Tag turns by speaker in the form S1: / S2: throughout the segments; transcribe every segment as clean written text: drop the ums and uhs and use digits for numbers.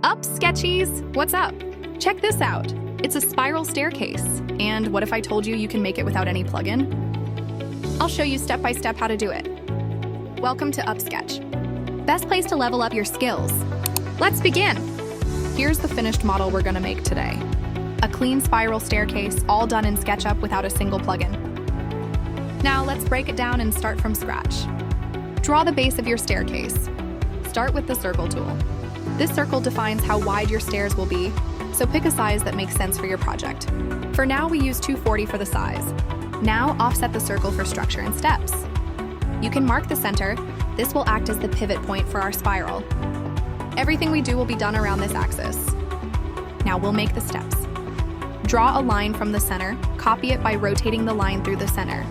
S1: Up, Sketchies! What's up? Check this out. It's a spiral staircase. And what if I told you you can make it without any plugin? I'll show you step by step how to do it. Welcome to UpSketch. Best place to level up your skills. Let's begin. Here's the finished model we're gonna make today. A clean spiral staircase, all done in SketchUp without a single plugin. Now let's break it down and start from scratch. Draw the base of your staircase. Start with the circle tool. This circle defines how wide your stairs will be, so pick a size that makes sense for your project. For now, we use 240 for the size. Now offset the circle for structure and steps. You can mark the center. This will act as the pivot point for our spiral. Everything we do will be done around this axis. Now we'll make the steps. Draw a line from the center, copy it by rotating the line through the center.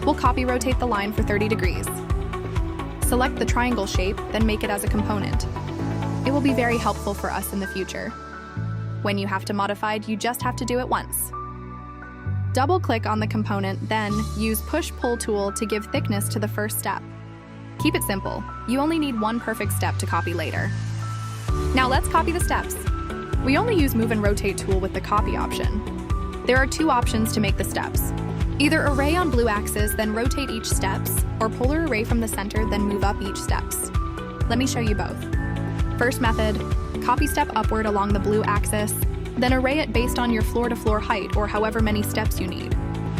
S1: We'll copy rotate the line for 30 degrees. Select the triangle shape, then make it as a component. It will be very helpful for us in the future. When you have to modify, you just have to do it once. Double-click on the component, then use Push-Pull tool to give thickness to the first step. Keep it simple. You only need one perfect step to copy later. Now let's copy the steps. We only use Move and Rotate tool with the copy option. There are two options to make the steps. Either array on blue axis, then rotate each steps, or polar array from the center, then move up each steps. Let me show you both. First method, copy step upward along the blue axis, then array it based on your floor-to-floor height or however many steps you need.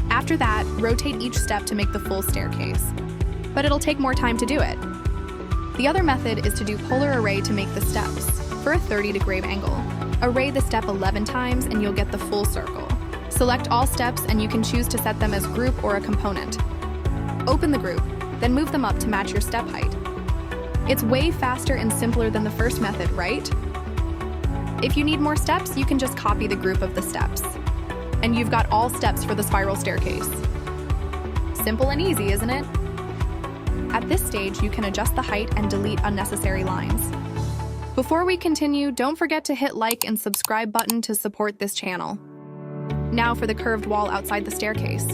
S1: After that, rotate each step to make the full staircase. But it'll take more time to do it. The other method is to do polar array to make the steps. For a 30-degree angle, array the step 11 times and you'll get the full circle. Select all steps and you can choose to set them as group or a component. Open the group, then move them up to match your step height. It's way faster and simpler than the first method, right? If you need more steps, you can just copy the group of the steps. And you've got all steps for the spiral staircase. Simple and easy, isn't it? At this stage, you can adjust the height and delete unnecessary lines. Before we continue, don't forget to hit like and subscribe button to support this channel. Now for the curved wall outside the staircase.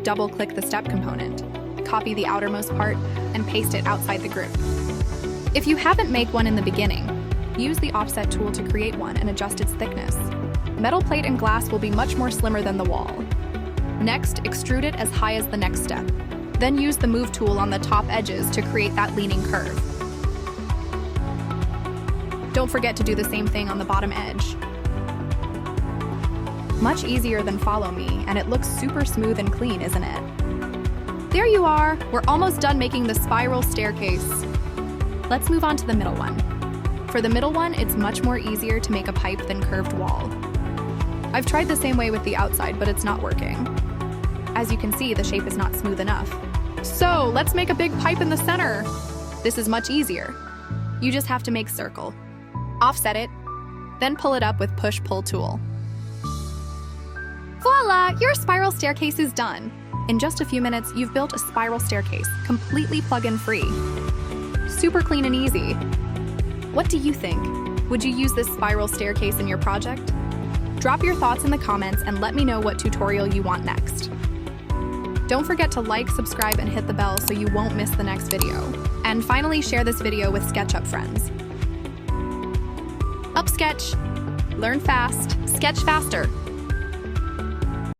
S1: Double-click the step component. Copy the outermost part and paste it outside the group. If you haven't made one in the beginning, use the offset tool to create one and adjust its thickness. Metal plate and glass will be much more slimmer than the wall. Next, extrude it as high as the next step. Then use the move tool on the top edges to create that leaning curve. Don't forget to do the same thing on the bottom edge. Much easier than follow me, and it looks super smooth and clean, isn't it? There you are! We're almost done making the spiral staircase. Let's move on to the middle one. For the middle one, it's much more easier to make a pipe than curved wall. I've tried the same way with the outside, but it's not working. As you can see, the shape is not smooth enough. So, let's make a big pipe in the center. This is much easier. You just have to make circle. Offset it, then pull it up with Push-Pull tool. Voila! Your spiral staircase is done. In just a few minutes, you've built a spiral staircase, completely plugin free. Super clean and easy. What do you think? Would you use this spiral staircase in your project? Drop your thoughts in the comments and let me know what tutorial you want next. Don't forget to like, subscribe, and hit the bell so you won't miss the next video. And finally, share this video with SketchUp friends. UpSketch. Learn fast, sketch faster.